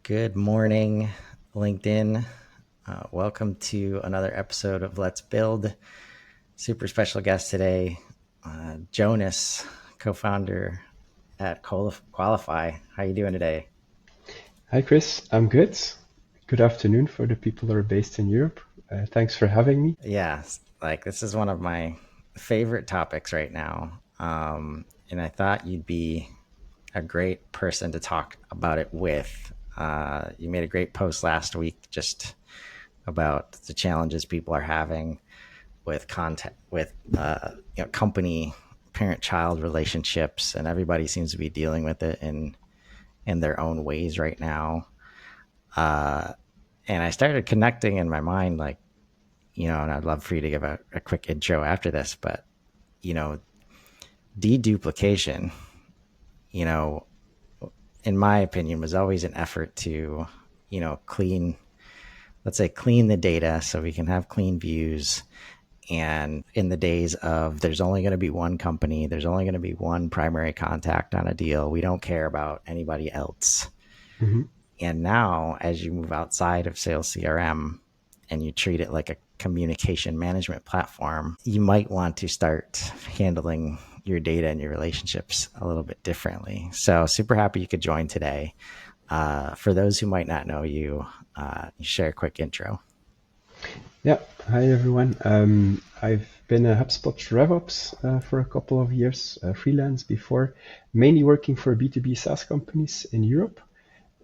Good morning, LinkedIn. Welcome to another episode of Let's Build. Super special guest today, Jonas, co-founder at Qualify. How you doing today? Hi, Chris. I'm good. Good afternoon for the people that are based in Europe. Thanks for having me. Yeah, like this is one of my favorite topics right now. And I thought you'd be a great person to talk about it with. You made a great post last week just about the challenges people are having with content with company parent-child relationships, and everybody seems to be dealing with it in their own ways right now. Uh, and I started connecting in my mind, like, and I'd love for you to give a quick intro after this, but you know, deduplication, you know, in my opinion, was always an effort to, clean, let's say, clean the data so we can have clean views. And in the days of there's only going to be one company, there's only going to be one primary contact on a deal, we don't care about anybody else. hmm And now, as you move outside of sales CRM and you treat it like a communication management platform, you might want to start handling your data and your relationships a little bit differently. So, super happy you could join today. For those who might not know you, share a quick intro. Yeah. Hi, everyone. I've been a HubSpot RevOps for a couple of years, freelance before, mainly working for B2B SaaS companies in Europe.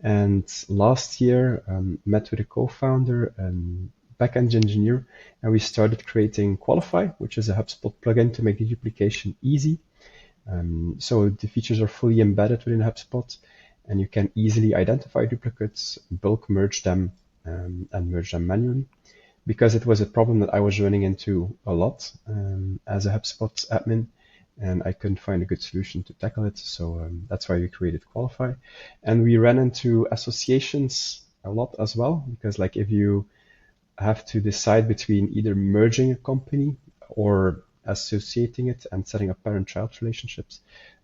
And last year, met with a co-founder and backend engineer, and we started creating Qualify, which is a HubSpot plugin to make the duplication easy. So the features are fully embedded within HubSpot, and you can easily identify duplicates, bulk merge them, and merge them manually. Because it was a problem that I was running into a lot as a HubSpot admin, and I couldn't find a good solution to tackle it. So that's why we created Qualify. And we ran into associations a lot as well, because like if you have to decide between either merging a company or associating it and setting up parent-child relationships.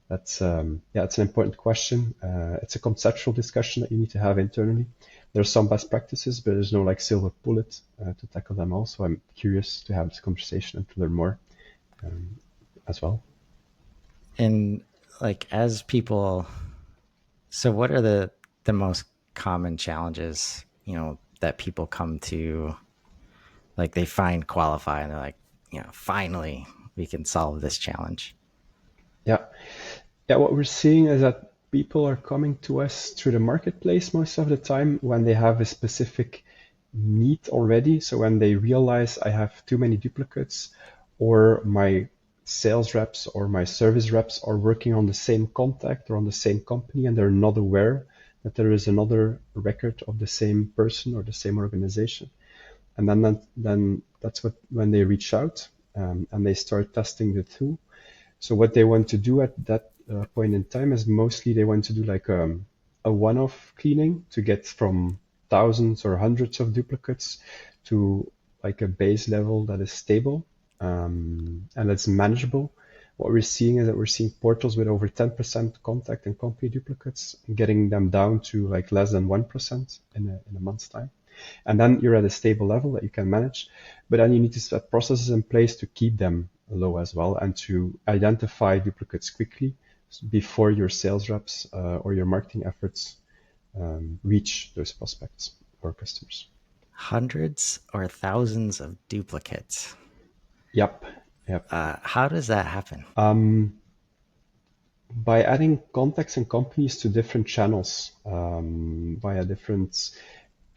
That's it's an important question. It's a conceptual discussion that you need to have internally. There's some best practices, but there's no like silver bullet to tackle them all. So I'm curious to have this conversation and to learn more as well. And like, as people, so what are the most common challenges, that people come to, like they find Qualify and they're like, finally we can solve this challenge. Yeah, yeah. What we're seeing is that people are coming to us through the marketplace most of the time when they have a specific need already. So when they realize I have too many duplicates, or my sales reps or my service reps are working on the same contact or on the same company, and they're not aware that there is another record of the same person or the same organization. And then that's when they reach out and they start testing the tool. So what they want to do at that point in time is mostly they want to do like a one-off cleaning to get from thousands or hundreds of duplicates to like a base level that is stable and that's manageable. What we're seeing is that we're seeing portals with over 10% contact and company duplicates, getting them down to like less than 1% in a month's time. And then you're at a stable level that you can manage. But then you need to set processes in place to keep them low as well and to identify duplicates quickly before your sales reps or your marketing efforts reach those prospects or customers. Hundreds or thousands of duplicates. Yep. Yep. How does that happen? By adding contacts and companies to different channels via different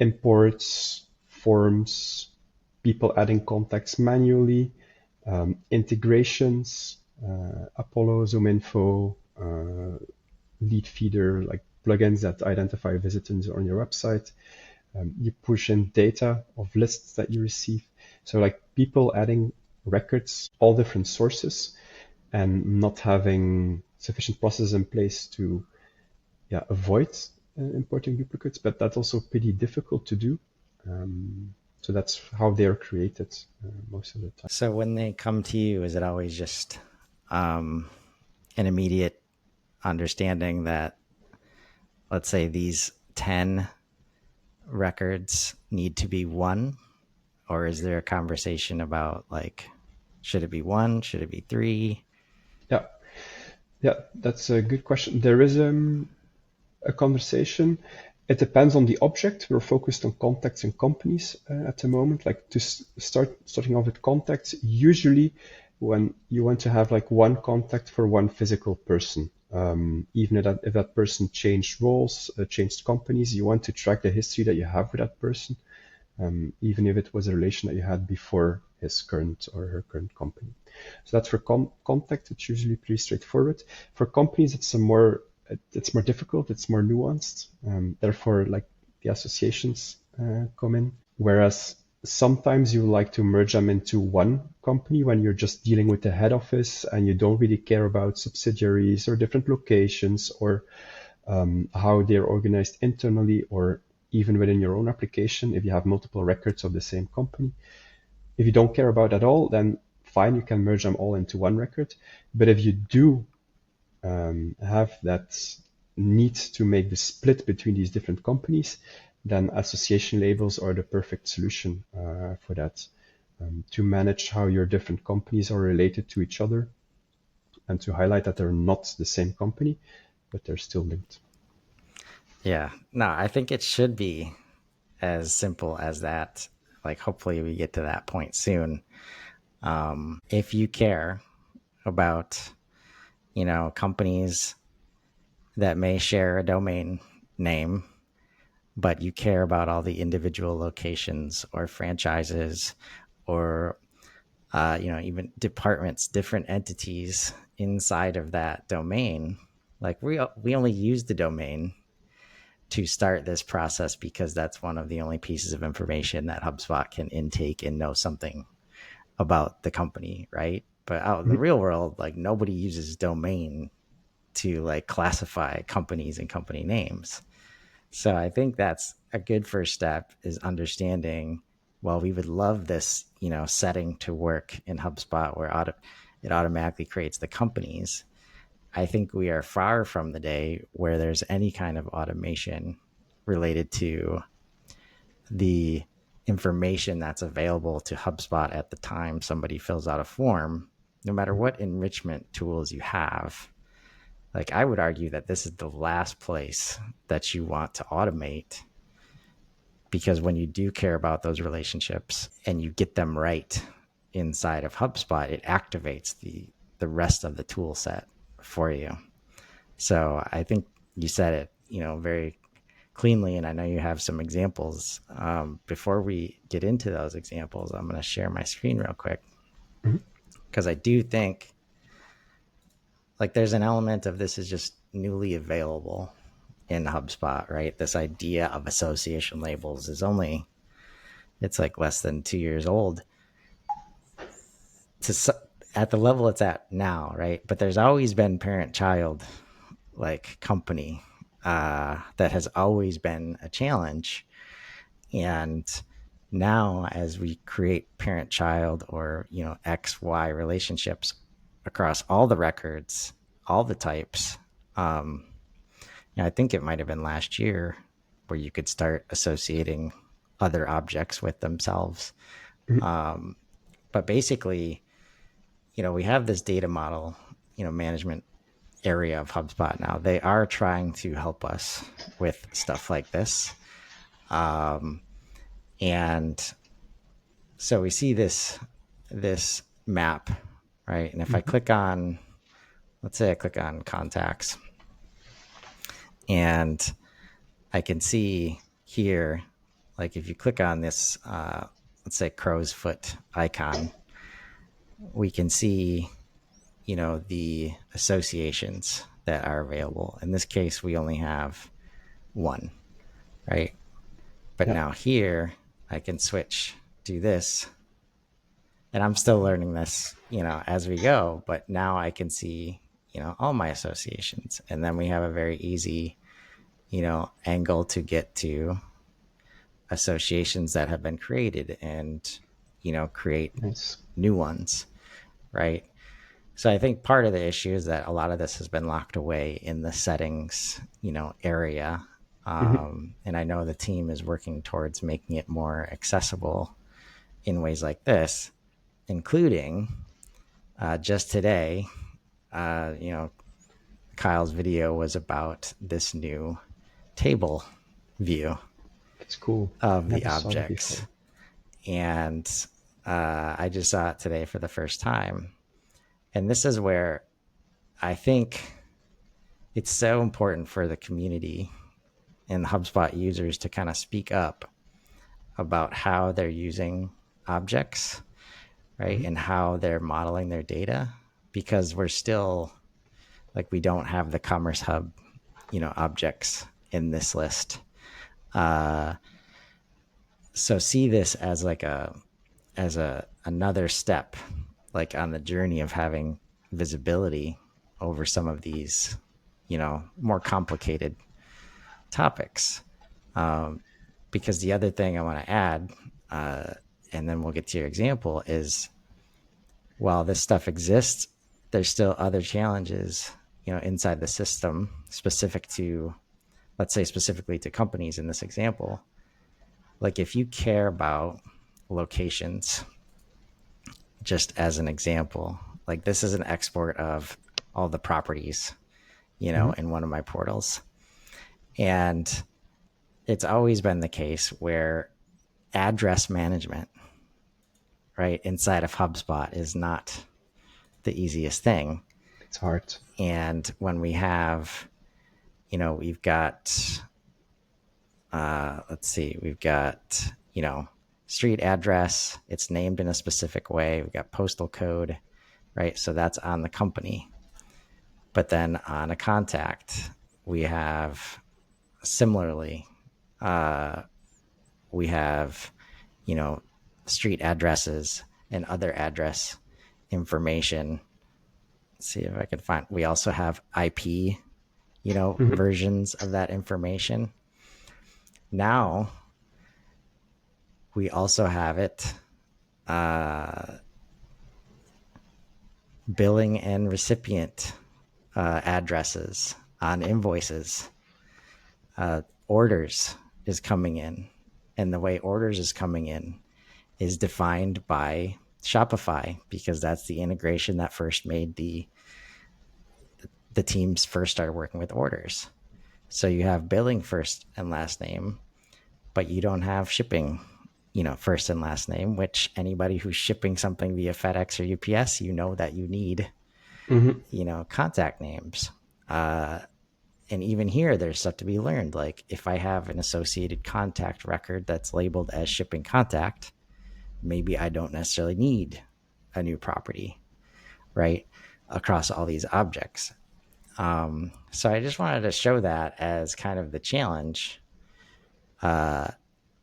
imports, forms, people adding contacts manually, integrations, Apollo, ZoomInfo, lead feeder, like plugins that identify visitors on your website. You push in data of lists that you receive. So like people adding records, all different sources, and not having sufficient processes in place to avoid importing duplicates, but that's also pretty difficult to do. So that's how they're created most of the time. So when they come to you, is it always just an immediate understanding that, let's say, these 10 records need to be one, or is there a conversation about like, should it be one? Should it be three? Yeah, yeah, that's a good question. There is a conversation. It depends on the object. We're focused on contacts and companies at the moment. Like to starting off with contacts, usually when you want to have like one contact for one physical person, even if that person changed roles, changed companies, you want to track the history that you have with that person, even if it was a relation that you had before his current or her current company. So that's for contact. It's usually pretty straightforward. For companies, it's more difficult. It's more nuanced. Therefore, like the associations come in. Whereas sometimes you like to merge them into one company when you're just dealing with the head office and you don't really care about subsidiaries or different locations or how they're organized internally or even within your own application if you have multiple records of the same company. If you don't care about that at all, then fine, you can merge them all into one record. But if you do have that need to make the split between these different companies, then association labels are the perfect solution for that. To manage how your different companies are related to each other and to highlight that they're not the same company, but they're still linked. Yeah, no, I think it should be as simple as that. Like, hopefully, we get to that point soon. If you care about, companies that may share a domain name, but you care about all the individual locations or franchises or, even departments, different entities inside of that domain. Like, we only use the domain to start this process because that's one of the only pieces of information that HubSpot can intake and know something about the company, right? But out in the Mhm. real world, like nobody uses domain to like classify companies and company names. So I think that's a good first step is understanding, well, we would love this, setting to work in HubSpot where it automatically creates the companies. I think we are far from the day where there's any kind of automation related to the information that's available to HubSpot at the time somebody fills out a form, no matter what enrichment tools you have. Like, I would argue that this is the last place that you want to automate because when you do care about those relationships and you get them right inside of HubSpot, it activates the rest of the tool set for you. So I think you said it, very cleanly, and I know you have some examples. Before we get into those examples, I'm going to share my screen real quick Mhm. because I do think like there's an element of this is just newly available in HubSpot, right? This idea of association labels is only it's like less than 2 years old to at the level it's at now, right? But there's always been parent-child like company that has always been a challenge. And now as we create parent child or XY relationships across all the records, all the types, um, I think it might have been last year where you could start associating other objects with themselves. Mhm. But basically, we have this data model, management area of HubSpot now. They are trying to help us with stuff like this. And so we see this map, right? And if I click on, let's say I click on contacts, and I can see here, like if you click on this, let's say crow's foot icon, we can see, the associations that are available. In this case, we only have one, right? But Yeah, now here, I can switch to this, and I'm still learning this, as we go. But now I can see, all my associations, and then we have a very easy, angle to get to associations that have been created and, create nice. new ones, right? So I think part of the issue is that a lot of this has been locked away in the settings, area. Hmm. And I know the team is working towards making it more accessible in ways like this, including just today, you know, Kyle's video was about this new table view It's cool. of the Never saw that objects. before. And I just saw it today for the first time. And this is where I think it's so important for the community and HubSpot users to kind of speak up about how they're using objects, right? Hmm. And how they're modeling their data, because we're still like, we don't have the Commerce Hub, objects in this list. Uh, so see this as like a another step, like on the journey of having visibility over some of these, more complicated topics. Um, because the other thing I want to add, uh, and then we'll get to your example, is while this stuff exists, there's still other challenges, inside the system specific to, let's say, specifically to companies in this example. Like if you care about locations, just as an example, like this is an export of all the properties, Hmm. in one of my portals. And it's always been the case where address management, right, inside of HubSpot is not the easiest thing. It's hard. And when we have, we've got, let's see, we've got, street address, it's named in a specific way. We've got postal code, right? So that's on the company. But then on a contact, we have similarly, uh, we have, you know, street addresses and other address information. Let's see if I can find, we also have IP, Hmm. versions of that information. Now we also have it, uh, billing and recipient addresses on invoices. Orders is coming in, and the way orders is coming in is defined by Shopify, because that's the integration that first made the teams first started working with orders. So you have billing first and last name, but you don't have shipping, first and last name, which anybody who's shipping something via FedEx or UPS, that you need, Hmm. contact names. And even here, there's stuff to be learned. Like if I have an associated contact record that's labeled as shipping contact, maybe I don't necessarily need a new property, right? Across all these objects. So I just wanted to show that as kind of the challenge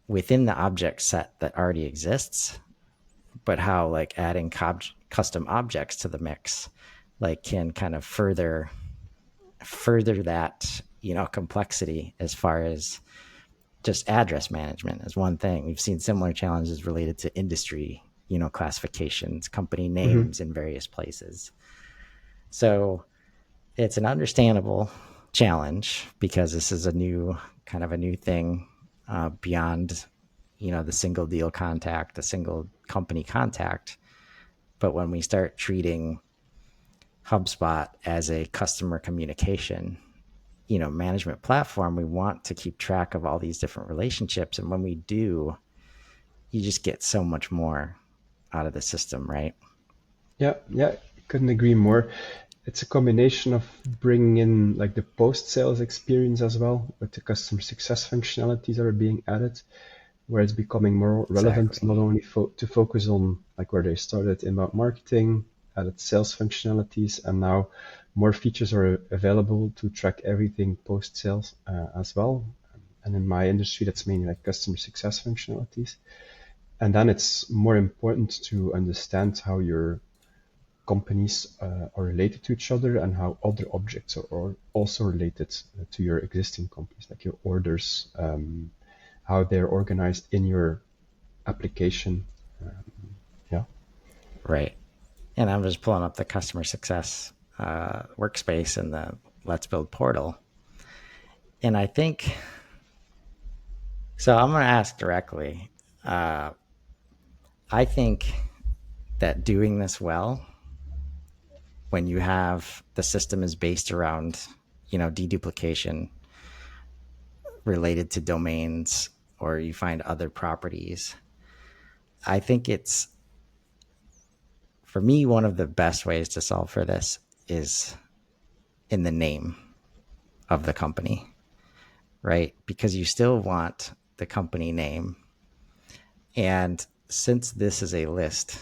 within the object set that already exists, but how like adding custom objects to the mix, like can kind of further that, complexity as far as just address management is one thing. We've seen similar challenges related to industry, classifications, company Hmm. names in various places. So it's an understandable challenge because this is a new thing, beyond, the single deal contact, the single company contact. But when we start treating HubSpot as a customer communication, management platform, we want to keep track of all these different relationships. And when we do, you just get so much more out of the system, right? Yeah, yeah, couldn't agree more. It's a combination of bringing in like the post-sales experience as well with the customer success functionalities that are being added, where it's becoming more relevant Exactly. not only to focus on like where they started inbound marketing, added sales functionalities, and now more features are available to track everything post-sales as well. And in my industry, that's mainly like customer success functionalities. And then it's more important to understand how your companies are related to each other and how other objects are also related to your existing companies, like your orders, how they're organized in your application. Yeah. Right. And I'm just pulling up the customer success workspace in the Let's Build portal. And I think So I'm going to ask directly. Uh, I think that doing this well, when you have the system is based around, deduplication related to domains, or you find other properties, I think it's, for me, one of the best ways to solve for this is in the name of the company, right? Because you still want the company name. And since this is a list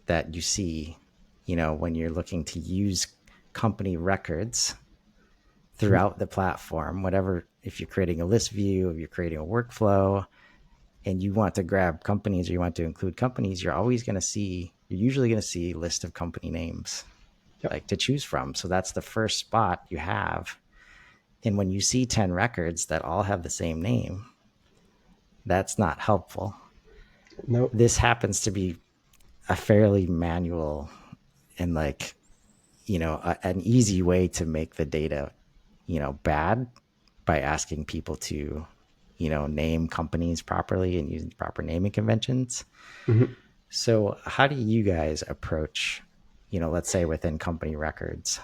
that you see, when you're looking to use company records Mhm. throughout the platform, whatever, if you're creating a list view, if you're creating a workflow, and you want to grab companies or you want to include companies, you're usually going to see a list of company names Yeah, like to choose from. So that's the first spot you have. And when you see 10 records that all have the same name, that's not helpful. no, This happens to be a fairly manual and like, an easy way to make the data, bad by asking people to, name companies properly and using proper naming conventions. mhm. So how do you guys approach, let's say within company records,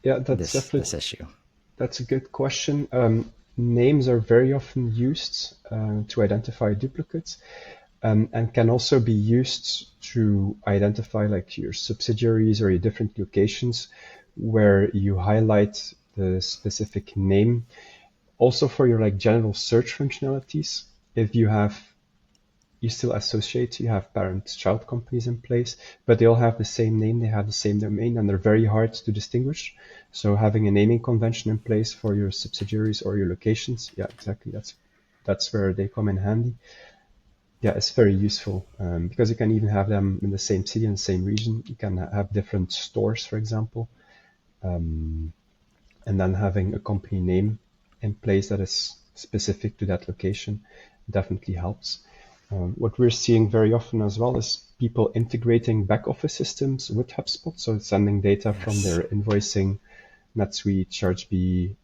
Yeah, that's this definitely issue? that's a good question. Names are very often used to identify duplicates, and can also be used to identify like your subsidiaries or your different locations where you highlight the specific name. Also for your like general search functionalities, if you still associate, you have parent-child companies in place, but they all have the same name, they have the same domain, and they're very hard to distinguish. So having a naming convention in place for your subsidiaries or your locations, yeah, exactly. That's where they come in handy. Yeah, it's very useful because you can even have them in the same city and same region. You can have different stores, for example, and then having a company name in place that is specific to that location definitely helps. What we're seeing very often as well is people integrating back office systems with HubSpot, so sending data from Yes. their invoicing, NetSuite, ChargeBee,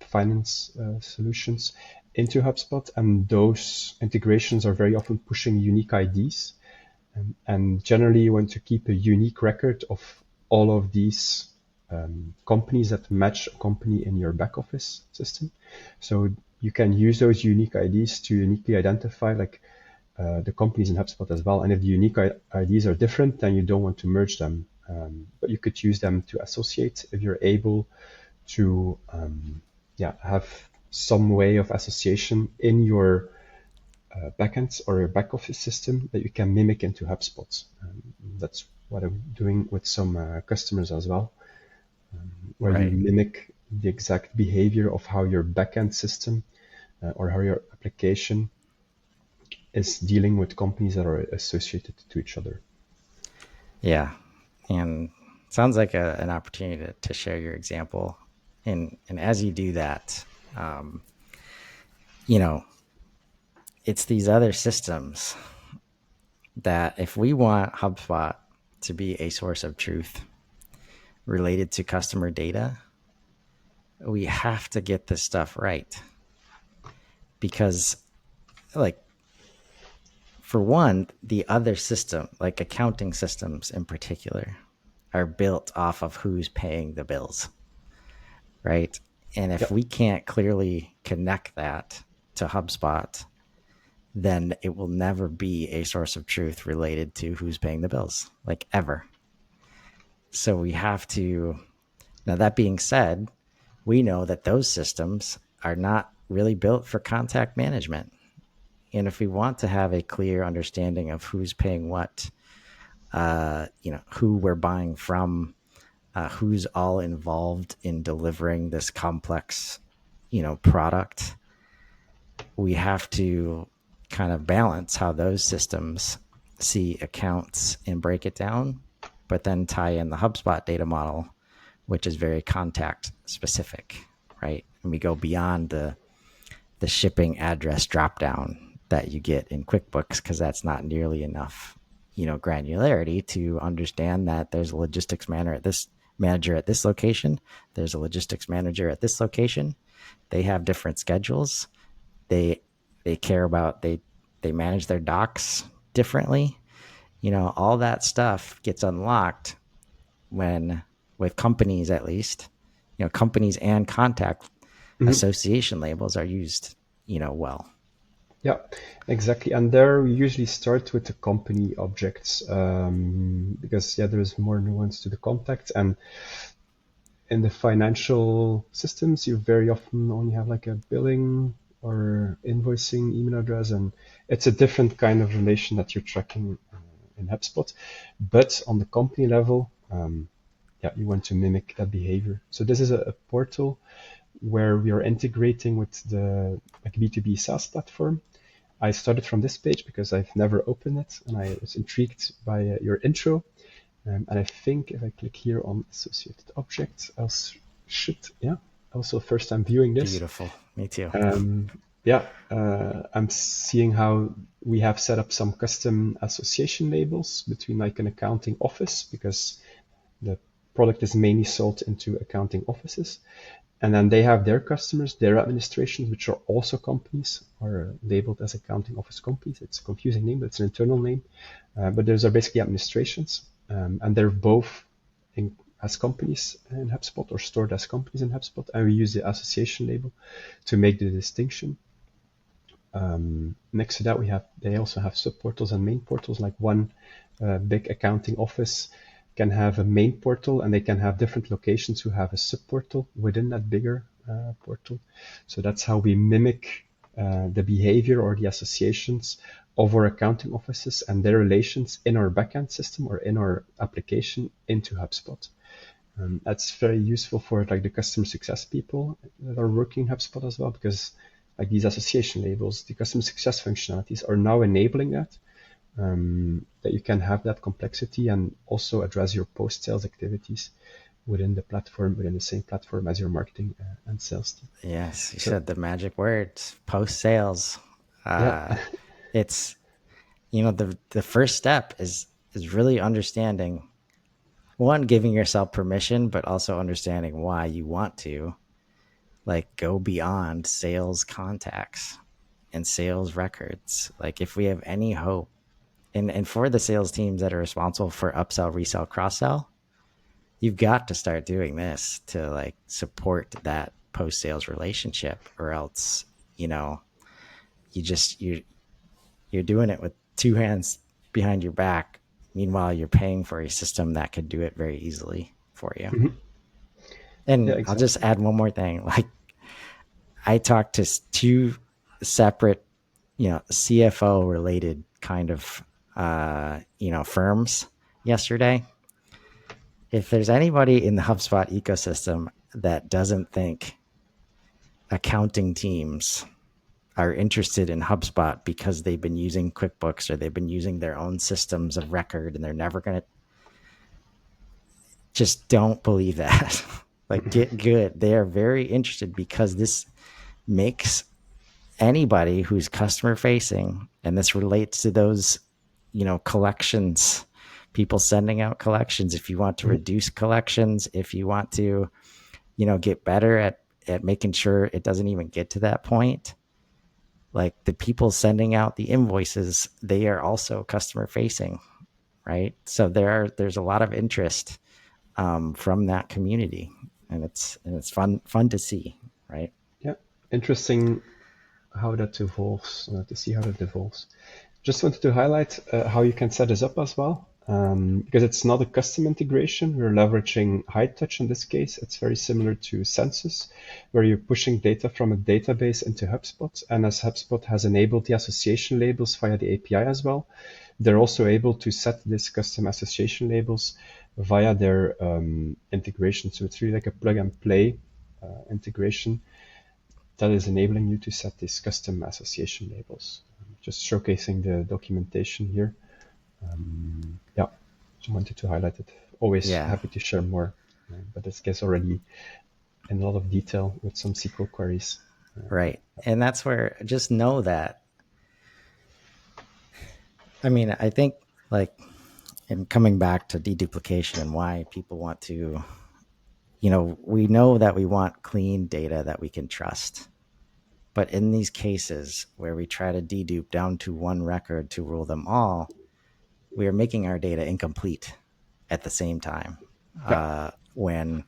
finance solutions into HubSpot, and those integrations are very often pushing unique IDs. And generally, you want to keep a unique record of all of these companies that match a company in your back office system. So you can use those unique IDs to uniquely identify like the companies in HubSpot as well. And if the unique IDs are different, then you don't want to merge them. But you could use them to associate if you're able to have some way of association in your backends or your back office system that you can mimic into HubSpot. That's what I'm doing with some customers as well, where you Right. mimic the exact behavior of how your backend system or how your application is dealing with companies that are associated to each other. Yeah. And sounds like an opportunity to share your example. And as you do that, um, you know, it's these other systems that if we want HubSpot to be a source of truth related to customer data, we have to get this stuff right. Because, like, for one, the other system, like accounting systems in particular, are built off of who's paying the bills, right? And if Yeah, we can't clearly connect that to HubSpot, then it will never be a source of truth related to who's paying the bills, like ever. So we have to, now that being said, we know that those systems are not really built for contact management. And if we want to have a clear understanding of who's paying what, who we're buying from, who's all involved in delivering this complex, product, we have to kind of balance how those systems see accounts and break it down, but then tie in the HubSpot data model, which is very contact specific, right? And we go beyond the shipping address dropdown that you get in QuickBooks because that's not nearly enough, granularity to understand that there's a logistics manager at this location. There's a logistics manager at this location. They have different schedules. they they care about they manage their docs differently. All that stuff gets unlocked when, with companies at least, companies and contact Mhm. association labels are used, well. Yeah, exactly. And there we usually start with the company objects because yeah, there is more nuance to the contact. And in the financial systems, you very often only have like a billing or invoicing email address, and it's a different kind of relation that you're tracking in HubSpot. But on the company level, yeah, you want to mimic that behavior. So this is a portal where we are integrating with the like B2B SaaS platform. I started from this page because I've never opened it, and I was intrigued by your intro. And I think if I click here on associated objects, should, yeah, also first time viewing this. Beautiful. Me too. Um, yeah, I'm seeing how we have set up some custom association labels between like an accounting office because the product is mainly sold into accounting offices. And then they have their customers, their administrations, which are also companies, are labeled as accounting office companies. It's a confusing name, but it's an internal name. But those are basically administrations, and they're both as companies in HubSpot or stored as companies in HubSpot. And we use the association label to make the distinction. Next to that, they also have subportals and main portals. Like one big accounting office can have a main portal, and they can have different locations who have a subportal within that bigger portal. So that's how we mimic the behavior or the associations of our accounting offices and their relations in our backend system or in our application into HubSpot. That's very useful for like the customer success people that are working in HubSpot as well, because like these association labels, the customer success functionalities are now enabling that you can have that complexity and also address your post-sales activities within the platform, within the same platform as your marketing and sales team. Yes, you So said the magic words, post sales. yeah, It's the first step is really understanding, one, giving yourself permission, but also understanding why you want to like go beyond sales contacts and sales records. Like if we have any hope, and for the sales teams that are responsible for upsell, resell, cross sell, you've got to start doing this to like support that post sales relationship, or else you know you just you're doing it with two hands behind your back. Meanwhile, you're paying for a system that could do it very easily for you. mhm. Yeah, And I'll just exactly. add one more thing. Like I talked to two separate, CFO related kind of, firms yesterday. If there's anybody in the HubSpot ecosystem that doesn't think accounting teams are interested in HubSpot because they've been using QuickBooks or they've been using their own systems of record and they're never going to, just don't believe that. Like, get good. They are very interested because this makes anybody who's customer facing, and this relates to those, collections, people sending out collections. If you want to Mhm, reduce collections, if you want to, get better at making sure it doesn't even get to that point, like the people sending out the invoices, they are also customer facing, right? So there's a lot of interest from that community, and it's fun to see, right? yeah, interesting how that evolves, to see how that evolves. Just wanted to highlight how you can set this up as well, because it's not a custom integration. We're leveraging high touch in this case. It's very similar to Census, where you're pushing data from a database into HubSpot. And as HubSpot has enabled the association labels via the API as well, they're also able to set this custom association labels via their integration. So it's really like a plug and play integration that is enabling you to set these custom association labels. Just showcasing the documentation here. Yeah, just wanted to highlight it. Always Yeah, happy to share more, but this gets already in a lot of detail with some SQL queries. right. And that's where, just know that, I mean, I think, like, and coming back to deduplication and why people want to, we know that we want clean data that we can trust, But in these cases where we try to dedupe down to one record to rule them all, we are making our data incomplete at the same time. Yeah. When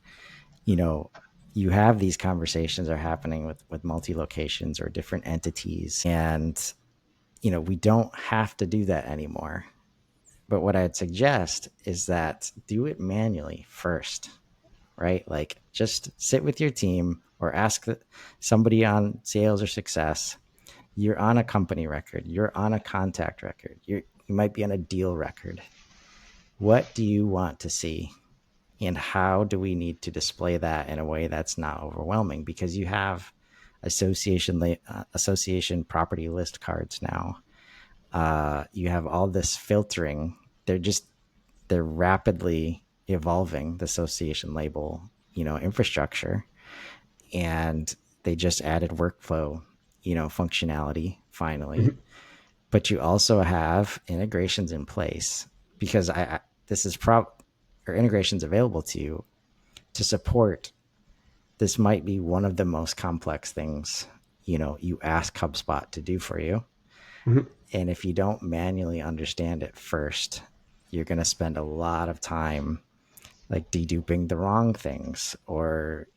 you know you have these conversations are happening with multi locations or different entities, and we don't have to do that anymore. But what I'd suggest is that do it manually first, right? Like just sit with your team or ask somebody on sales or success. You're on a company record, you're on a contact record, you might be on a deal record. What do you want to see? And how do we need to display that in a way that's not overwhelming? Because you have association property list cards now. You have all this filtering. They're rapidly evolving the association label, infrastructure, and they just added workflow, functionality finally. Mhm. But you also have integrations in place because this is or integrations available to you to support. This might be one of the most complex things you ask HubSpot to do for you. Mhm. And if you don't manually understand it first, you're going to spend a lot of time like deduping the wrong things, or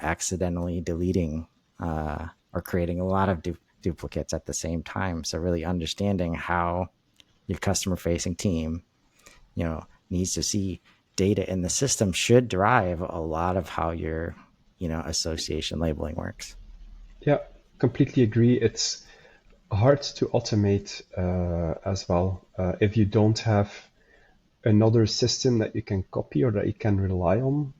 accidentally deleting or creating a lot of duplicates at the same time. So really understanding how your customer facing team needs to see data in the system should drive a lot of how your association labeling works. Yeah, completely agree. It's hard to automate as well if you don't have another system that you can copy or that you can rely on.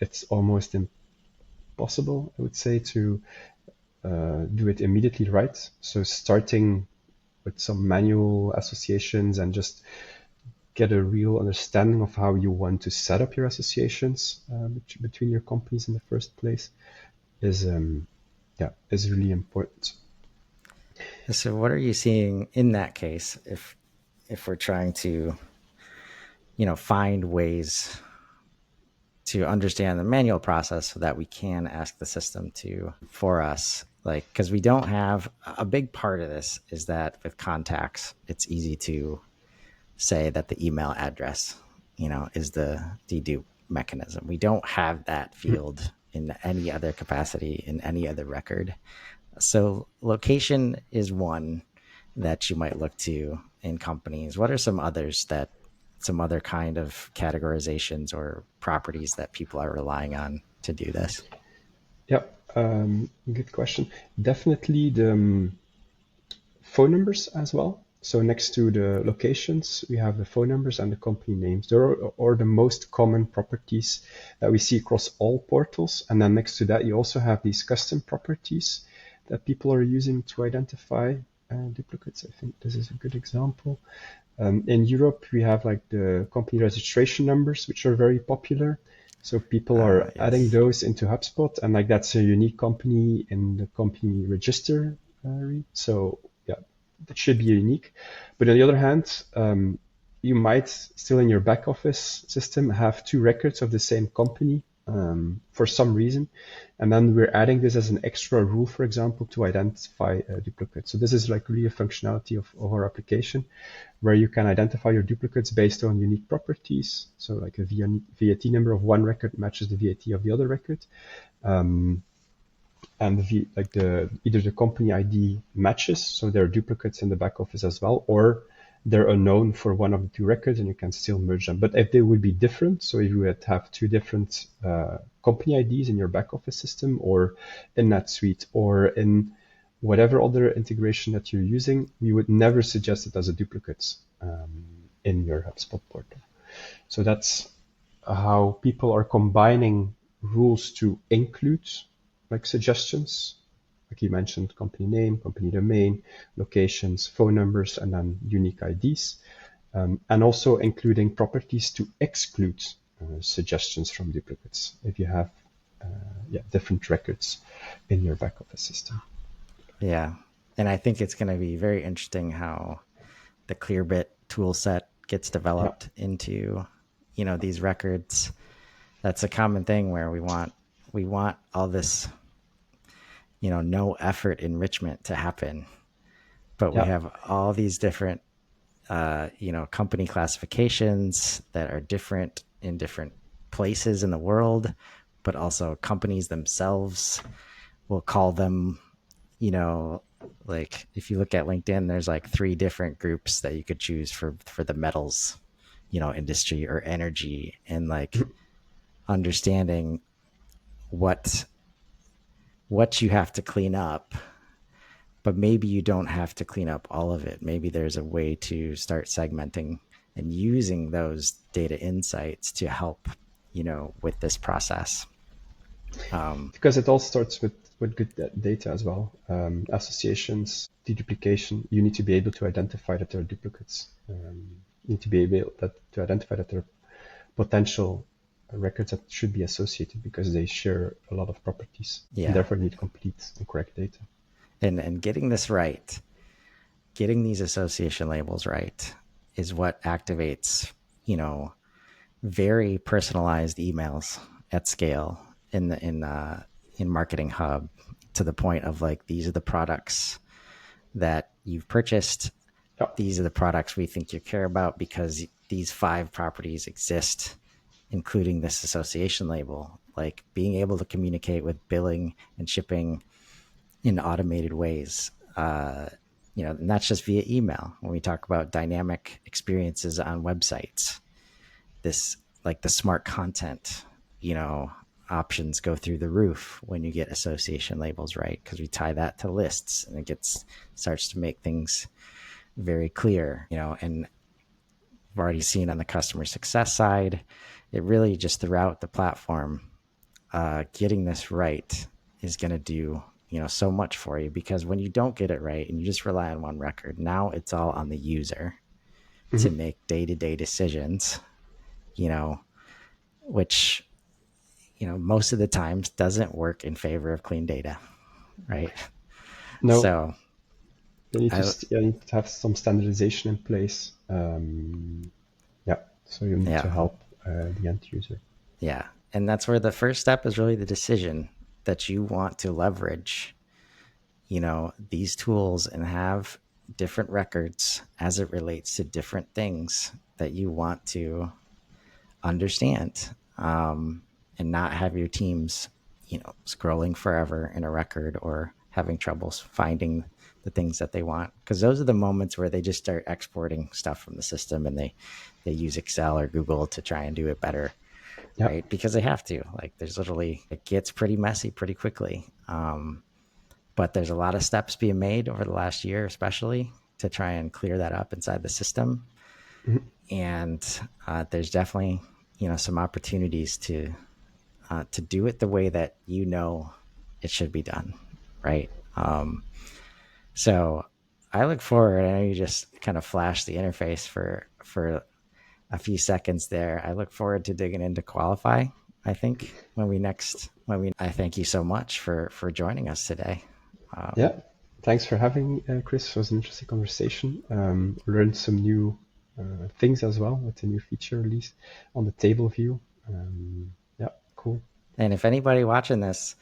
It's almost impossible, I would say, to do it immediately right. So starting with some manual associations and just get a real understanding of how you want to set up your associations between your companies in the first place is is really important. So what are you seeing in that case if we're trying to find ways to understand the manual process so that we can ask the system to for us, like, because we don't have a big part of this is that with contacts it's easy to say that the email address is the dedupe mechanism. We don't have that field in any other capacity in any other record. So location is one that you might look to in companies. What are some other kind of categorizations or properties that people are relying on to do this? Yeah, good question. Definitely the phone numbers as well. So next to the locations, we have the phone numbers and the company names. Are the most common properties that we see across all portals. And then next to that, you also have these custom properties that people are using to identify duplicates. I think this is a good example. In Europe, we have like the company registration numbers, which are very popular. So people are adding Yes. those into HubSpot, and like that's a unique company in the company register. So yeah, that should be unique. But on the other hand, you might still in your back office system have two records of the same company for some reason. And then we're adding this as an extra rule, for example, to identify duplicates. So this is like really a functionality of our application where you can identify your duplicates based on unique properties. So like a VAT number of one record matches the VAT of the other record. And either the company ID matches, so there are duplicates in the back office as well, or they're unknown for one of the two records and you can still merge them. But if they would be different, so if you would have two different company IDs in your back office system or in NetSuite or in whatever other integration that you're using, we would never suggest it as a duplicate in your HubSpot portal. So that's how people are combining rules to include like suggestions. Like you mentioned, company name, company domain, locations, phone numbers, and then unique IDs. And also including properties to exclude suggestions from duplicates if you have different records in your back office system. Yeah. And I think it's going to be very interesting how the Clearbit tool set gets Yeah. developed into, these records. That's a common thing where we want all this no effort enrichment to happen. But we Yeah, have all these different, company classifications that are different in different places in the world, but also companies themselves will call them, you know, like if you look at LinkedIn, there's like three different groups that you could choose for the metals, industry or energy, and like understanding what what you have to clean up, but maybe you don't have to clean up all of it. Maybe there's a way to start segmenting and using those data insights to help, with this process. Um, because it all starts with good data as well. Associations, deduplication. You need to be able to identify that there are duplicates. You need to be able to identify that there are potential records that should be associated because they share a lot of properties, and yeah, therefore need complete and correct data. and getting this right, getting these association labels right, is what activates, you know, very personalized emails at scale in Marketing Hub, to the point of like, these are the products that you've purchased. Yeah. These are the products we think you care about because these five properties exist, including this association label. Like being able to communicate with billing and shipping in automated ways. And that's just via email. When we talk about dynamic experiences on websites, this, like the smart content, you know, options go through the roof when you get association labels right, because we tie that to lists and it gets starts to make things very clear, and we've already seen on the customer success side, it really just throughout the platform, getting this right is going to do, so much for you, because when you don't get it right and you just rely on one record, now it's all on the user to Mhm. make day-to-day decisions, you know, which, most of the times doesn't work in favor of clean data, right? No, So I, you need to have some standardization in place. Yeah, so you need to yeah, help the end user. yeah. And that's where the first step is really the decision that you want to leverage, these tools and have different records as it relates to different things that you want to understand, and not have your teams, scrolling forever in a record or having troubles finding the things that they want, because those are the moments where they just start exporting stuff from the system and they use Excel or Google to try and do it better, Yeah. right? Because they have to. Like, there's literally, it gets pretty messy pretty quickly. But there's a lot of steps being made over the last year, especially to try and clear that up inside the system. Mhm. And there's definitely, some opportunities to do it the way that it should be done, right? So I look forward. I know you just kind of flashed the interface for a few seconds there. I look forward to digging into Qualify. I think when we I thank you so much for joining us today. Um, Yeah. Thanks for having Chris. It was an interesting conversation. Learned some new things as well with the new feature release on the table view. Yeah, cool. and if anybody watching this,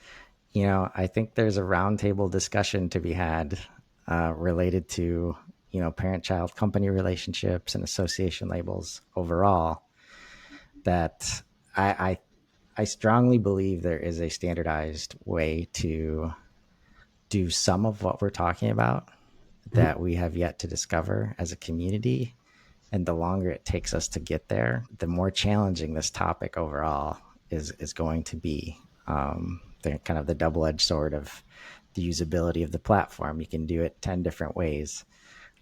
I think there's a roundtable discussion to be had, related to, parent-child company relationships and association labels overall. That I, I I strongly believe there is a standardized way to do some of what we're talking about Mhm. that we have yet to discover as a community. And the longer it takes us to get there, the more challenging this topic overall is going to be. They're kind of the double-edged sword of the usability of the platform. You can do it 10 different ways.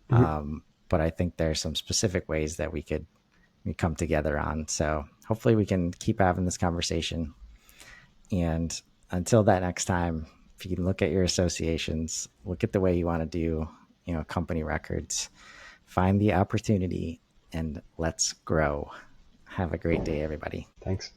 Mhm. But I think there's some specific ways that we come together on. So hopefully we can keep having this conversation. And until that next time, if you can look at your associations, look at the way you want to do, company records, find the opportunity, and let's grow. Have a great day, everybody. Thanks.